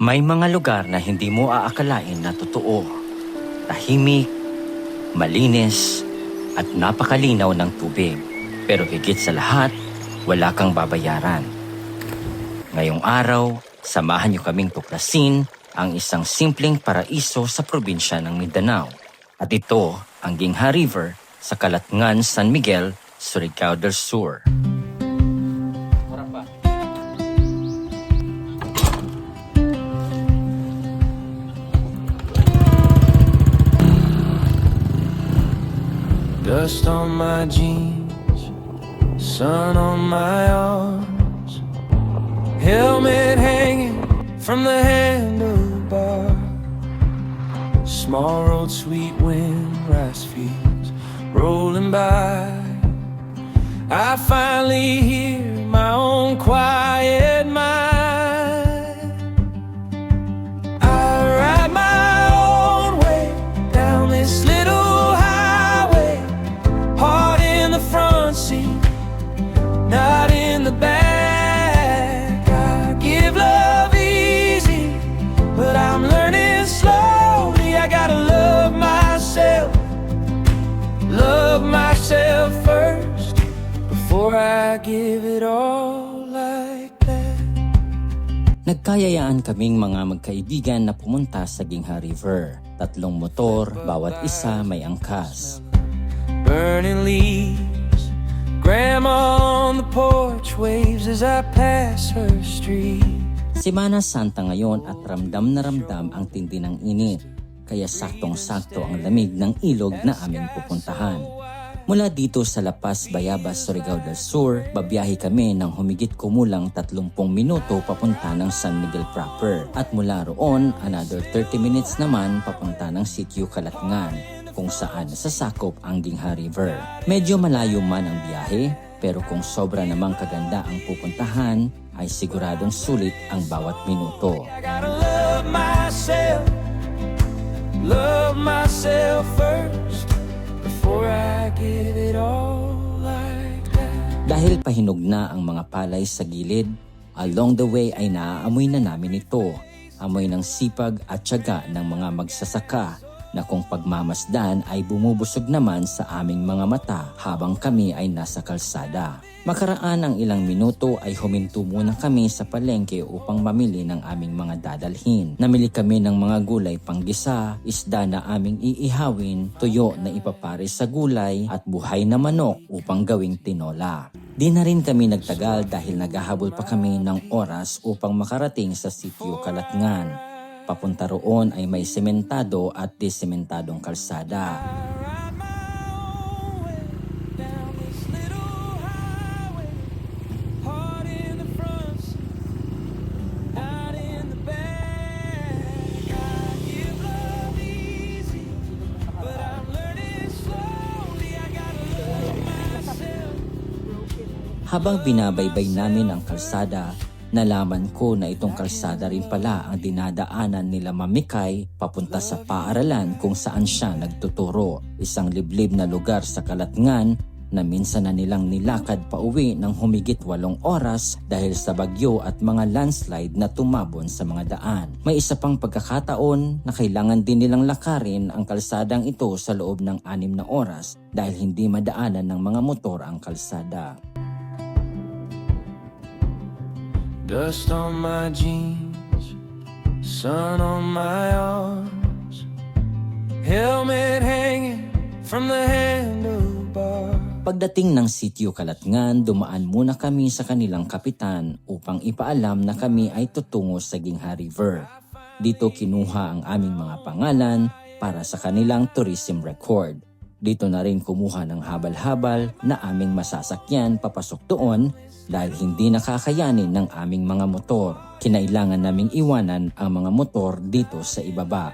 May mga lugar na hindi mo aakalain na totoo. Tahimik, malinis, at napakalinaw ng tubig. Pero higit sa lahat, wala kang babayaran. Ngayong araw, samahan niyo kaming tuklasin ang isang simpleng paraiso sa probinsya ng Mindanao. At ito ang Gingha River sa Calatngan, San Miguel, Surigao del Sur. Dust on my jeans, sun on my arms, helmet hanging from the handlebar. Small road, sweet wind, rice fields rolling by. I finally hear my own quiet mind. I ride my own way down this little highway, heart in the front seat, not in the back. I give love easy, but I'm learning slowly. I gotta love myself first before I give it all like that. Nagkayayaan kaming mga magkaibigan na pumunta sa Gingha River. 3 motor, bawat isa may angkas. Burning leaves, grandma on the porch waves as I pass her street. Semana Santa ngayon at ramdam na ramdam ang tindi ng init. Kaya saktong-sakto ang lamig ng ilog na aming pupuntahan. Mula dito sa La Paz, Bayabas, Surigao del Sur, babiyahe kami ng humigit kumulang 30 minuto papunta ng San Miguel proper. At mula roon, another 30 minutes naman papunta ng Sitio Calatngan, kung saan sasakop ang Gingha River. Medyo malayo man ang biyahe, pero kung sobra namang kaganda ang pupuntahan, ay siguradong sulit ang bawat minuto. I gotta love myself first before I give it all like that. Dahil pahinog na ang mga palay sa gilid, along the way ay naaamoy na namin ito. Amoy ng sipag at tiyaga ng mga magsasaka na kung pagmamasdan ay bumubusog naman sa aming mga mata habang kami ay nasa kalsada. Makaraan ang ilang minuto ay huminto muna kami sa palengke upang mamili ng aming mga dadalhin. Namili kami ng mga gulay panggisa, isda na aming iihawin, tuyo na ipapares sa gulay at buhay na manok upang gawing tinola. Di na rin kami nagtagal dahil naghahabol pa kami ng oras upang makarating sa Sitio Calatngan. Papunta roon ay may sementado at disementadong kalsada. Habang binabaybay namin ang kalsada, nalaman ko na itong kalsada rin pala ang dinadaanan nila Mamikay papunta sa paaralan kung saan siya nagtuturo. Isang liblib na lugar sa Calatngan na minsan na nilang nilakad pa uwi ng humigit 8 oras dahil sa bagyo at mga landslide na tumabon sa mga daan. May isa pang pagkakataon na kailangan din nilang lakarin ang kalsadang ito sa loob ng 6 na oras dahil hindi madaanan ng mga motor ang kalsada. Dust on my jeans, sun on my arms, helmet hanging from the handlebar. Pagdating ng Sitio Calatngan, dumaan muna kami sa kanilang kapitan upang ipaalam na kami ay tutungo sa Gingha River. Dito kinuha ang aming mga pangalan para sa kanilang tourism record. Dito na rin kumuha ng habal-habal na aming masasakyan papasok doon dahil hindi nakakayanin ng aming mga motor. Kinailangan naming iwanan ang mga motor dito sa ibaba.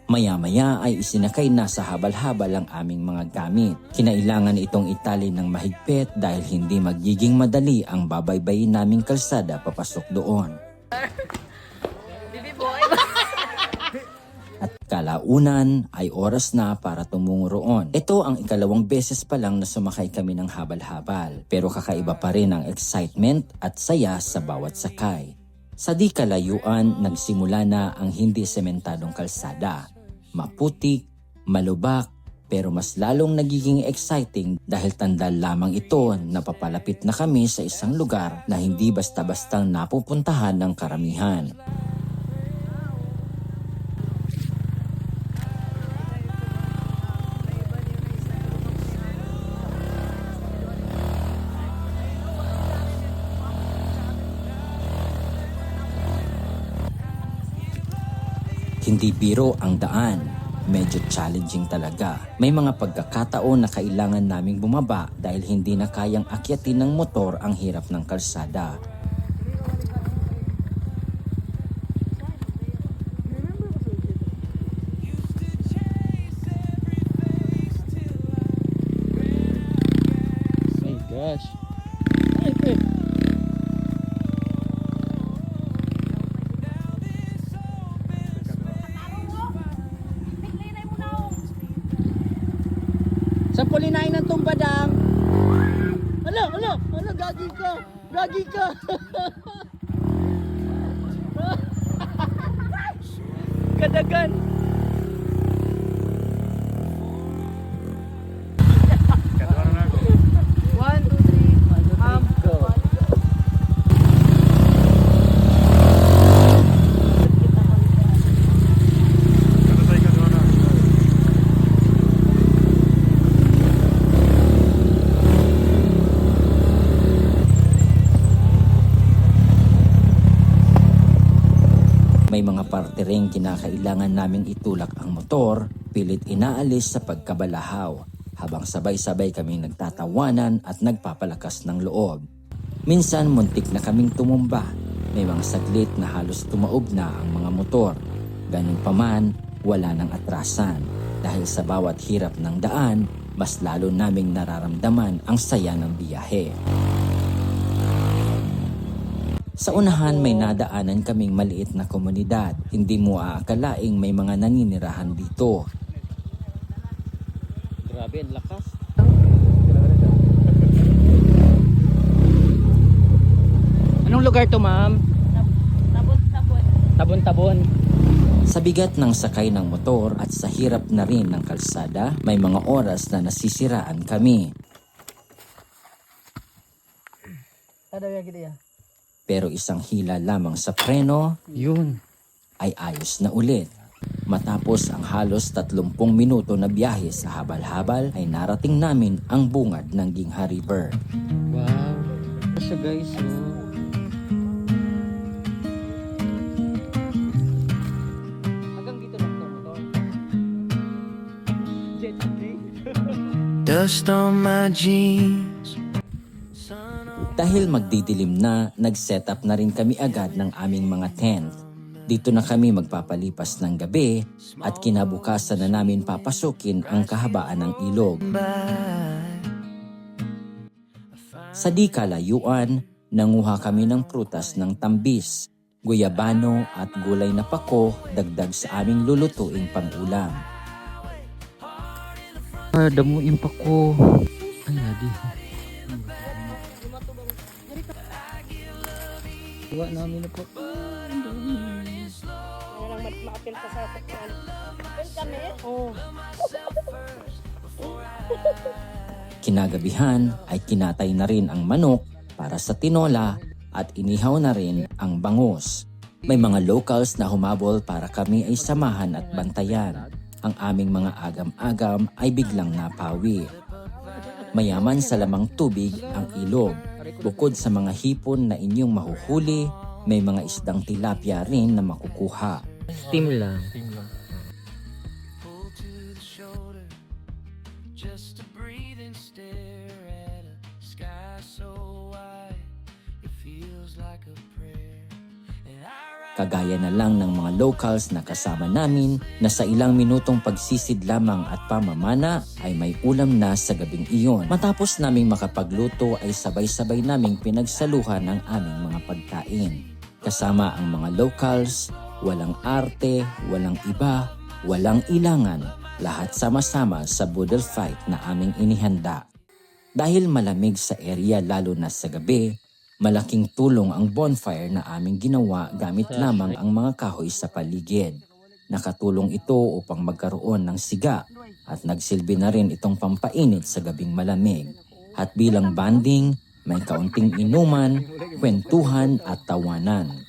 Maya-maya ay isinakay na sa habal-habal ang aming mga gamit. Kinailangan itong itali ng mahigpit dahil hindi magiging madali ang babaybayin naming kalsada papasok doon. At kalaunan ay oras na para tumungo roon. Ito ang ikalawang beses pa lang na sumakay kami ng habal-habal. Pero kakaiba pa rin ang excitement at saya sa bawat sakay. Sa di kalayuan, nagsimula na ang hindi sementadong kalsada. Maputik, malubak, pero mas lalong nagiging exciting dahil tanda lamang ito na papalapit na kami sa isang lugar na hindi basta-bastang napupuntahan ng karamihan. Hindi biro ang daan. Medyo challenging talaga. May mga pagkakataon na kailangan naming bumaba dahil hindi na kayang akyatin ng motor ang hirap ng kalsada. My gosh. Sa pulinain ng tumbadang. Hala, gagi ka. Gagi ka. Kadagan. One, two, three. Go. May mga parte ring kinakailangan naming itulak ang motor, pilit inaalis sa pagkabalahaw, habang sabay-sabay kaming nagtatawanan at nagpapalakas ng loob. Minsan muntik na kaming tumumba, may mga saglit na halos tumaob na ang mga motor. Ganun pa man, wala nang atrasan, dahil sa bawat hirap ng daan, mas lalo naming nararamdaman ang saya ng biyahe. Sa unahan may nadaanan kaming maliit na komunidad. Hindi mo aakalaing may mga naninirahan dito. Grabe, ang lakas. Anong lugar to, ma'am? Tabon-tabon. Sa bigat ng sakay ng motor at sa hirap na rin ng kalsada, may mga oras na nasisiraan kami. Pero isang hila lamang sa preno Yun. ay ayos na ulit. Matapos ang halos 30 minuto na biyahe sa habal-habal ay narating namin ang bungad ng Gingha River. Wow. Siya guys, oh. Hanggang dito lang to motor. Jet ski. Dust on my jeans. Dahil magdidilim na, nag-set up na rin kami agad ng aming mga tent. Dito na kami magpapalipas ng gabi at kinabukasan na namin papasukin ang kahabaan ng ilog. Sa di kalayuan, nanguha kami ng prutas ng tambis, guyabano at gulay na pako dagdag sa aming lulutuing pang-ulam. Damuin pa ko. Ay, ladi. Tuwa namin na po. Makapil pa sa sakyan. Makapil kami? Oo. Kinagabihan ay kinatay na rin ang manok para sa tinola at inihaw na rin ang bangus. May mga locals na humabol para kami ay samahan at bantayan. Ang aming mga agam-agam ay biglang napawi. Mayaman sa lamang tubig ang ilog. Bukod sa mga hipon na inyong mahuhuli, may mga isdang tilapia rin na makukuha. Steam lang. Pull to the shoulder just to breathe and stare at a sky so wide it feels like a prayer. And I Kagaya na lang ng mga locals na kasama namin na sa ilang minutong pagsisid lamang at pamamana ay may ulam na sa gabing iyon. Matapos naming makapagluto ay sabay-sabay naming pinagsaluhan ang aming mga pagkain. Kasama ang mga locals, walang arte, walang iba, walang ilangan, lahat sama-sama sa boodle fight na aming inihanda. Dahil malamig sa area lalo na sa gabi, Malaking tulong ang bonfire na aming ginawa gamit lamang ang mga kahoy sa paligid. Nakatulong ito upang magkaroon ng siga at nagsilbi na rin itong pampainit sa gabing malamig. At bilang banding, may kaunting inuman, kwentuhan at tawanan.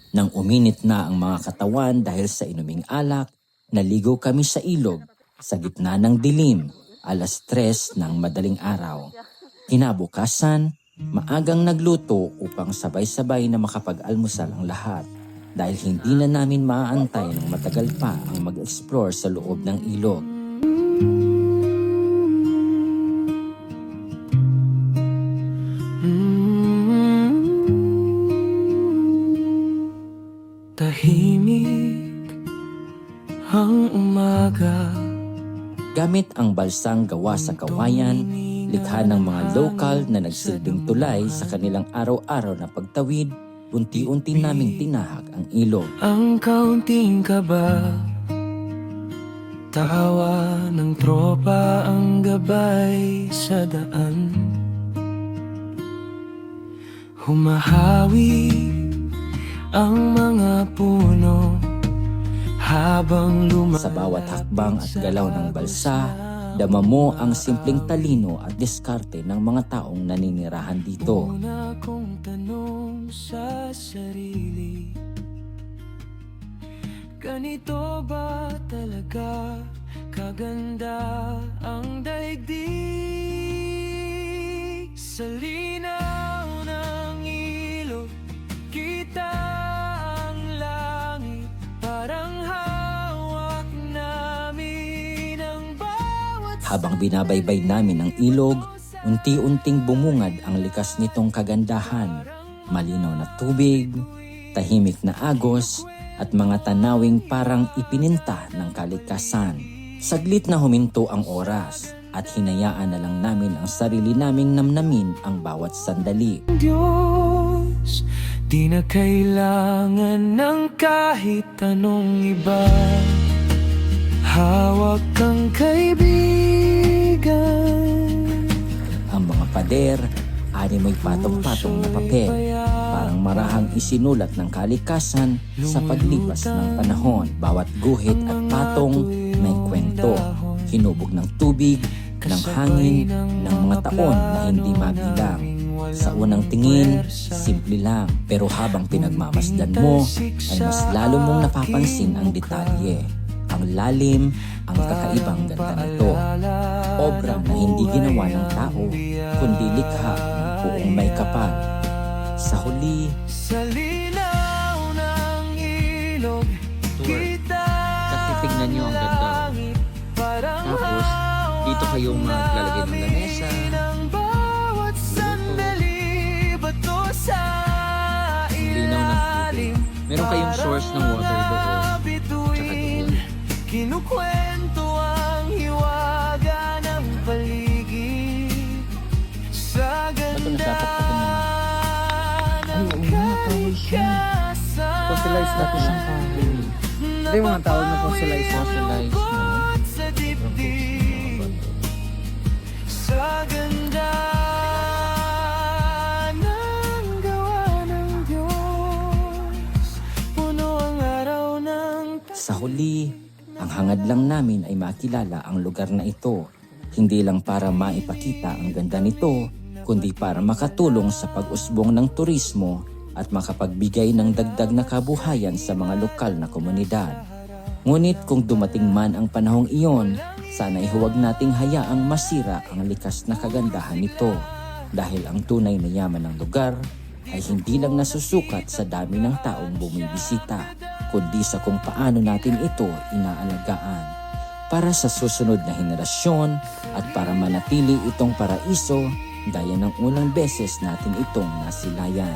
Nang uminit na ang mga katawan dahil sa inuming alak, naligo kami sa ilog sa gitna ng dilim, 3:00 ng madaling araw. Kinabukasan, maagang nagluto upang sabay-sabay na makapag-almusal ang lahat dahil hindi na namin maaantay ng matagal pa ang mag-explore sa loob ng ilog. Tahimik ang umaga. Gamit ang balsang gawa sa kawayan, likha ng mga lokal na nagsilbing tulay sa kanilang araw-araw na pagtawid, unti-unti naming tinahak ang ilog. Ang kaunting kaba, tawa ng tropa ang gabay sa daan. Humahawi ang mga puno habang Sa bawat hakbang at galaw ng balsa, dama mo ang simpleng talino at diskarte ng mga taong naninirahan dito. Una kong tanong sa sarili, ganito ba talaga kaganda ang daigdig? Sa linaw ng ilog, kita ang langit, parang hawak namin ang bawat Habang binabaybay namin ang ilog, unti-unting bumungad ang likas nitong kagandahan. Malinaw na tubig, tahimik na agos, at mga tanawing parang ipininta ng kalikasan. Saglit na huminto ang oras at hinayaan na lang namin ang sarili naming namnamin ang bawat sandali. Diyos, di na kailangan ng kahit anong iba. Hawak kang kaibigan. Ang mga pader, animoy patong-patong na papel, parang marahang isinulat ng kalikasan sa paglipas ng panahon. Bawat guhit at patong may kwento, hinubog ng tubig, ng hangin, ng mga taon na hindi mabilang. Sa unang tingin, simple lang, pero habang pinagmamasdan mo, ay mas lalo mong napapansin ang detalye. Ang lalim, ang kakaibang ganda nito. Obra na hindi ginawa ng tao, kundi likha ng buong may kapal. Sa huli, Sa linaw ng ilog, kita Kasi tignan nyo ang ganda. Tapos, dito kayo maglalagay ng lamesa. ng bawat sandali, bato sa Linaw ng tubig. Meron kayong source ng water doon. Tsaka doon. Kinukwento ang hiwaga ng paligid sa ganda ng kalikasan. Fossilized na po siyang kahoy. Hindi mga tawag na fossilized. Fossilized, no? Sa dibdib, sa ganda ng gawa ng Diyos, puno ang araw ng sa huli, ang hangad lang namin ay makilala ang lugar na ito. Hindi lang para maipakita ang ganda nito, kundi para makatulong sa pag-usbong ng turismo at makapagbigay ng dagdag na kabuhayan sa mga lokal na komunidad. Ngunit kung dumating man ang panahong iyon, sana'y huwag nating hayaang masira ang likas na kagandahan nito dahil ang tunay na yaman ng lugar ay hindi lang nasusukat sa dami ng taong bumibisita, kundi sa kung paano natin ito inaalagaan para sa susunod na henerasyon at para manatili itong paraiso gaya ng unang beses natin itong nasilayan.